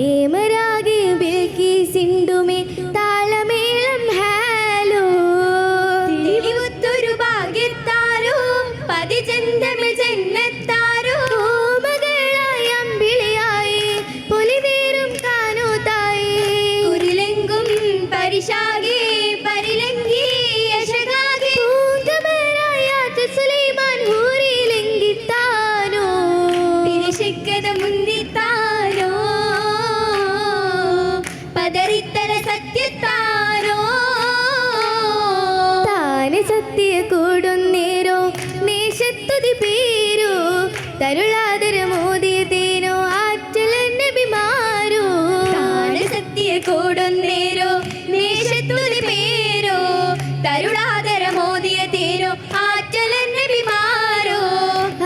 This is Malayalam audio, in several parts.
ഏമരാഗി ബിൽക്കി സിന്ധുമേ താളമേളം ഹാലോ തിരുവുത്തൊരു ഭാഗ്യത്താരോ പതിചന്തമിൽ ജന്നത്താരോ മകളായി അമ്പിളിയായി പൊലിവേറും കാനോതായി കുരിലെങ്കും പരിശാകി പരിലങ്കി യശകാകി പൂന്തമരായാത്ത സുലൈമാൻ ഹൂരിലെങ്കിത്താനോ തിരിശിക്കത മുന്തിത്താനോ പദരിത്തര സത്യത്താനോ താനെ സത്യ കൂടുന്നേരോ നേശത്തുതി പേരോ തരുളാദര മോദിയതേനോ ആറ്റല നബിമാരോ താനെ സത്യ കൂടുന്നേരോ നേശത്തുതി പേരോ തരുളാദര മോദിയതേനോ ആറ്റല നബിമാരോ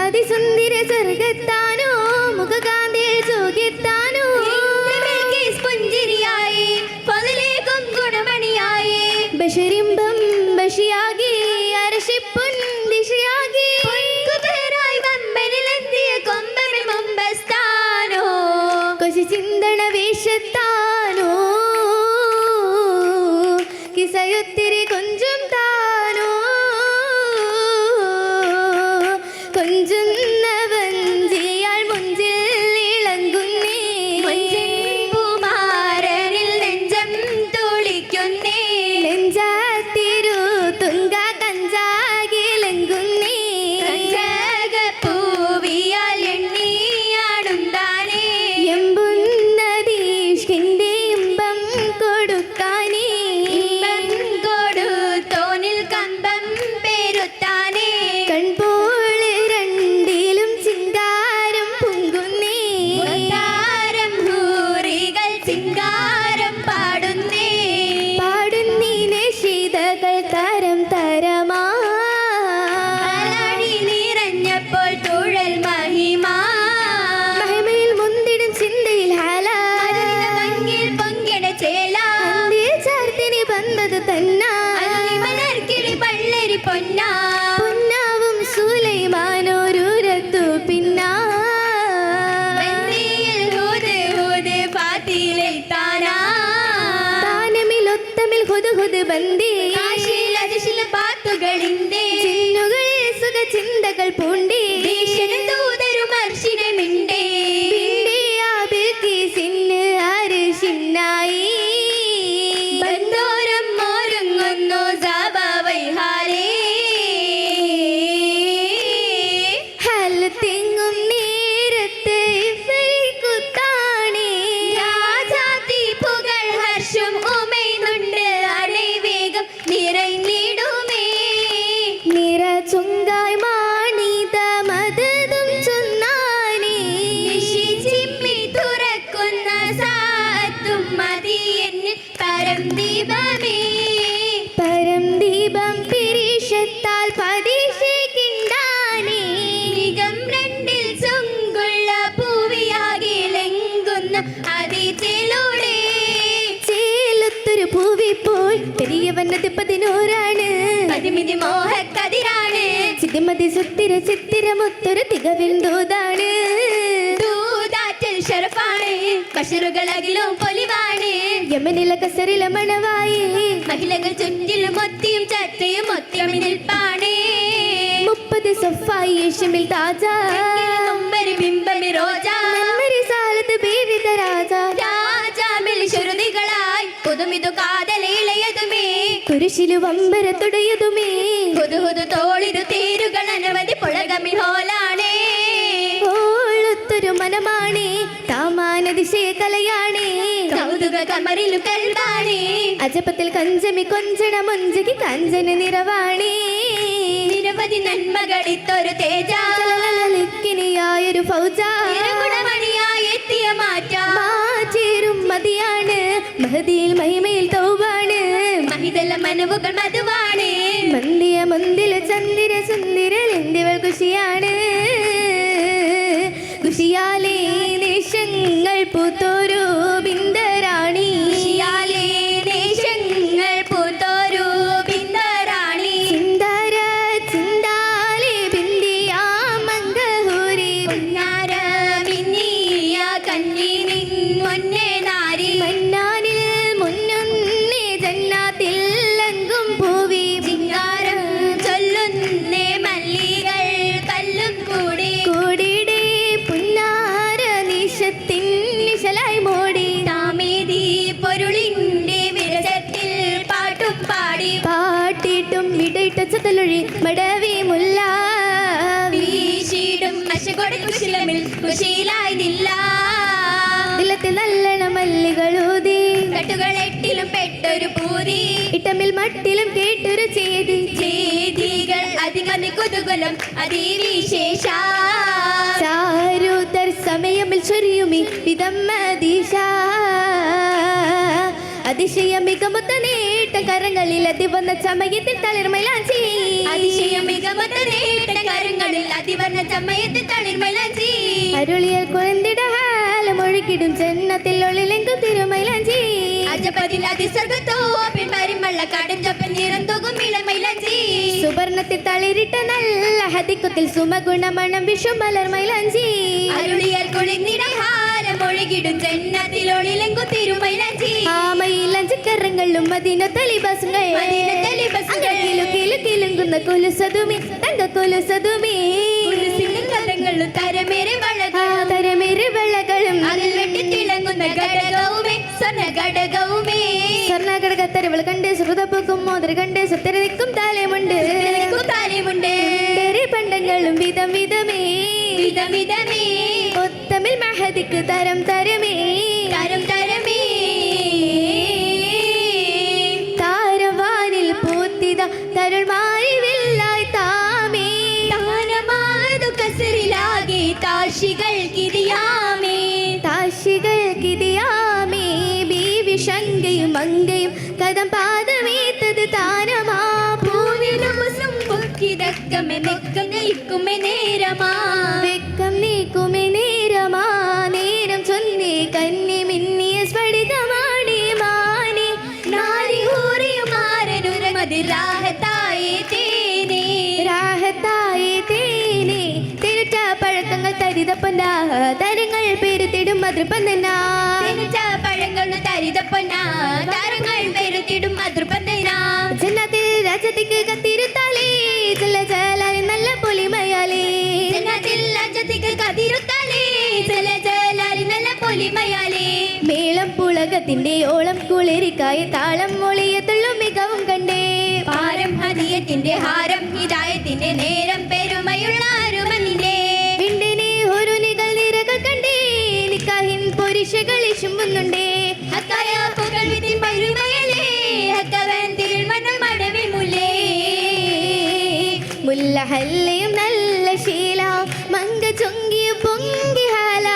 അതിസുന്ദര സ്വർഗത്താനോ മുഖകാന്തിയിൽ ചോഗ്യത്താനോ പുഞ്ചിരിയായി പതിലേക്കും ഗുണമണിയായി ബഷരിമ്പം ബഷിയാകി അരശിപ്പുൻ ദിശയാകി കുതിരായി വമ്പനിലെത്തിയ കൊമ്പമിൽ മുമ്പസ്ഥാനോ കൊശി ചിന്തണ വേഷത്താനോ കിസയൊത്തിരി കൊഞ്ചും താനോ കൊഞ്ചുന്ന വഞ്ചിയാൾ മുഞ്ചിൽ ഇളങ്ങുന്നേ പൂമാരനിൽ നെഞ്ചം തുളിക്കുന്നേ നെഞ്ചാത്തിരു തുങ്ക കഞ്ചാകിലങ്ങുന്നേ പൂവിയാൽ എണ്ണിയാടും താനേ എമ്പുന്നതീഷ്കിന്റെ ഇമ്പം കൊടുക്കാനേ ഇമ്പം കൊടുത്തോനിൽ കമ്പം പേരുത്താനേ കൺപോള് രണ്ടിലും ചിങ്കാരം പൊങ്കുന്നേ താരം ഹൂറികൾ ചിങ്കാരം പാടുന്നേ പാടുന്നീ നിശിതകൾ തരം തരമാ അലാടി നിറഞ്ഞപ്പോൾ തുഴൽ മഹിമാ മഹിമയിൽ മുന്തിടും ചിന്തയിൽ ഹാല മങ്ങിൽ പൊങ്കിട ചേല ചാർത്തിനി ബന്ധത് തന്ന മലർക്കിളി പള്ളരി പൊന്നാ പൊന്നാവും സുലൈമാനോരൂരത്തു പിന്നാ താനമിലൊത്തമിൽ ഹുദ് ഹുദ് ബന്ദി പാത്തുകളിന്റെ ചിന്നുകളിൽ സുഖ ചിന്തകൾ പൂണ്ടി ദൂതരുമർശിനമിണ്ടേ സിന്ന് അരിശിന്നായി ബന്ധോരം മോരുങ്ങുന്നു സാബാവൈഹാരേ ഹലത്തിങ്ങും നേരത്ത് കുത്താണേ രാജാതി പുകൾ ഹർഷം ഉമൈന്നുണ്ട് അടൈവേഗം നിറഞ്ഞിടുമേ നിറ ചുങ്കായ് മാണിത മദതും ചൊന്നാനേ ചിമ്മി തുറക്കുന്ന സാത്തും മതിയെന്നിൽ പരം ദീപമേ പരം ദീപം പിരിശത്താൽ പതിശേക്കിണ്ടാനേ നിഗം രണ്ടിൽ ചുങ്കുള്ള പൂവിയാകിലെങ്കുന്ന അതിചേലൂടെ ചേലത്തൊരു പൂവിപ്പോൾ പെരിയവന്നത് 11 പതിമിതി മോഹക്കതിരാണ് ചിതിമതി സുത്തിര ചിത്തിരമൊത്തൊരു തികവിന്തൂതാണ് ദൂതാറ്റൽ ഷറഫാണ് കഷറുകളകിലും പൊലിവാണ് യമനില കസറില മണവായി മഹിളകൾ ചുറ്റിലും മൊത്തിയും ചറ്റയും മൊത്തിയും നിൽപ്പാണ് 30 സഫായി യേശുമിൽ താജ ബിംബമി റോജ സാലത്ത് ബീവിത രാജ രാജാമിൽ ശുരുതികളായി പുതുമിതു കാതലയിളയതുമേ കുരിശിലു വമ്പര തുടയതുമേ പുതുഹുതു തോളിരു തീരുകൾ അനവധി പുളകമിൽ ഹോലാണേ ഓളൊത്തൊരു മനമാണേ താമാന ദിശയെ കലയാണേ കൗതുക കമറിലു കൽവാണേ അജപത്തിൽ കഞ്ചമി കൊഞ്ചണ മൊഞ്ചകി കഞ്ചന നിറവാണേ നിരവധി നന്മകളിത്തൊരു തേജാലിക്കിനിയായൊരു ഫൗജ ഗുണമണിയായി എത്തിയ മാറ്റേറും മതിയാണ് മഹദിയിൽ മഹിമയിൽ തൗബാണ് മഹിതല മനവുകൾ മധുവാണ് മന്ദിയ മുന്തില ചന്ദിര സുന്ദിരൽ എന്തിവൾ കുശിയാണ് കുശിയാലേ ദേശങ്ങൾ പൂത്തോരു ബിന്ദരാണി കുശിയാലേ ദേശങ്ങൾ പൂത്തോരു ബിന്ദരാണി ചിന്താര ചിന്താലേ ബിന്ദിയാ മംഗഹൂരി പുന്നാര സമയമിൽ കുശീലായതില്ല. ദിലത്തിൽ നല്ലണം മല്ലികളൂതി തട്ടുകൾ എട്ടിലും പെട്ടൊരു പൂതി ഇട്ടമിൽ മട്ടിലും കേട്ടൊരു ചേതി ചേതികൾ അധികം കുതൂഹലം അതിവിശേഷ ചാരുതർ സമയമിൽ ചൊരിയുമി വിതമ്മദീശ അതിശയ മികമൊത്ത നേട്ട കരങ്ങളിൽ അതിവന്ന സമയത്തിൽ തളിർമൈലാഞ്ചി അതിശയ മികമത്ത നേട്ട കരങ്ങളിൽ അതിവർണ്ണ സമയത്തിൽ തളിർമൈലാഞ്ചി അരുളിയൽ കുഴന്തിടഹാലം ഒഴുകിടും ജന്നത്തിൽ ഒളിലെങ്കും തിരുമൈലാഞ്ചി അജപതിൽ അതിസർഗത്തോ പെൺമാരിമള്ള കടഞ്ചപ്പൻ നിറന്തോകും ഇളമൈലാഞ്ചി സുവർണത്തിൽ തളിരിട്ട നല്ല ഹതിക്കുത്തിൽ സുമഗുണമണം വിഷുമലർ മൈലാഞ്ചി അരുളിയൽ കുളിർന്നിടഹാരം ഒഴുകിടും ജന്നത്തിൽ ഒളിലെങ്കും തിരുമൈലാഞ്ചി ആ മൈലാഞ്ചിക്കരങ്ങളും മദീന തലിബസുകൾ മദീന തലിബസുകൾ കിലുങ്ങുന്ന കൊലുസതുമേ തങ്ക കൊലുസതുമേ കഥകളും തരമേറെ വളകളും തരമേറെ വെള്ളകളും അതിൽ വെട്ടി തിളങ്ങുന്ന ഘടകവുമേ സ്വർണ്ണ ഘടകവുമേ സ്വർണ്ണഘടകത്തരവൾ കണ്ട് ശ്രുതപ്പൂക്കും മോതിര കണ്ട് സുത്തരതിക്കും താലമുണ്ട് താലമുണ്ട് പണ്ടങ്ങളും വിധം വിധമേ വിധമിതമേ ഒത്തമിൽ മഹദിക്ക് തരം തരമേ തരം തരമേ താരവാനിൽ പൂത്തിത തരുൾ മാറി വില്ലായി താമേ താനമാതു കസറിലാകെ താക്ഷികൾക്കിതിയാമേ താശികൾക്കിതിയാമേ ബീവി ശങ്കയും മങ്കയും കഥം പാദമേത്തത് താരമാ പൂവിനമുസം പൊക്കിതക്കമെ നെക്കം നയിക്കുമെ നേരമാ വെക്കം നീക്കുമേ നേരമാ നേരം ചൊന്നേ കന്നി മിന്നിയ സ്ഫടികമാണി മാനി നാരി ഊറിയും ആരനുരമതി രാഹത്തായേ തേനേ രാഹത്തായി തേനെ തിരുറ്റ പഴക്കങ്ങൾ തരിതപ്പൊന്ന തരങ്ങൾ പെരുത്തിടും മധുപന്തനാ തിരിച്ച പഴങ്ങൾ തരിതപ്പൊന്ന താരങ്ങൾ പെരുത്തിടും മധുപന്തനാ ജന്നത്തിൽ രാജത്തിക്ക് കത്തിരുത്താലേ ജല ജലാലി നല്ല പൊലിമയാലേ ജന്നത്തിൽ രാജത്തിക്ക് കതിരുത്താലേ ജല ജലാലി നല്ല പൊലിമയാലേ മേളം പുളകത്തിന്റെ ഓളം കുളിരിക്കായ താളം മൊളിയത്തുള്ള മികവും കണ്ടേ പാരം ഹദിയത്തിന്റെ ഹാരം ഹിദായത്തിന്റെ നേരം പെരുമയുള്ള അരുമനിന്റെ വിണ്ടിനെ ഒരു നികൾ നിരകൾ കണ്ടേ നിക്കാഹിൻ പൊരിശകൾ ഇശുമ്പുന്നുണ്ടേ ഹക്കായ പുകൾ വിധിൻ പെരുമയലേ ഹക്കവൻ തിരുമണം മടവി മുലേ മുല്ലഹല്ലയും നല്ല ശീല മങ്ക ചൊങ്കിയ പൊങ്കി ഹാല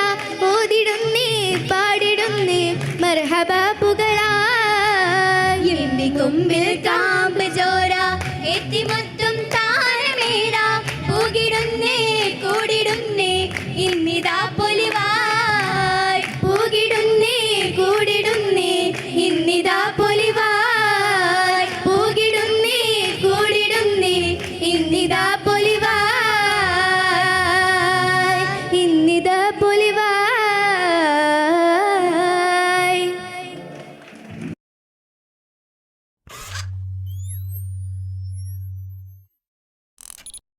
ഓതിടുന്നേ പാടിടുന്നേ മർഹബ പുകളാ ഇമ്പി കുമ്പിൽ കാമ്പ് ചോര എത്തിമൊത്തും താരമേട പൂകിടുന്നേ കൂടിടുന്നേ ഇന്ന്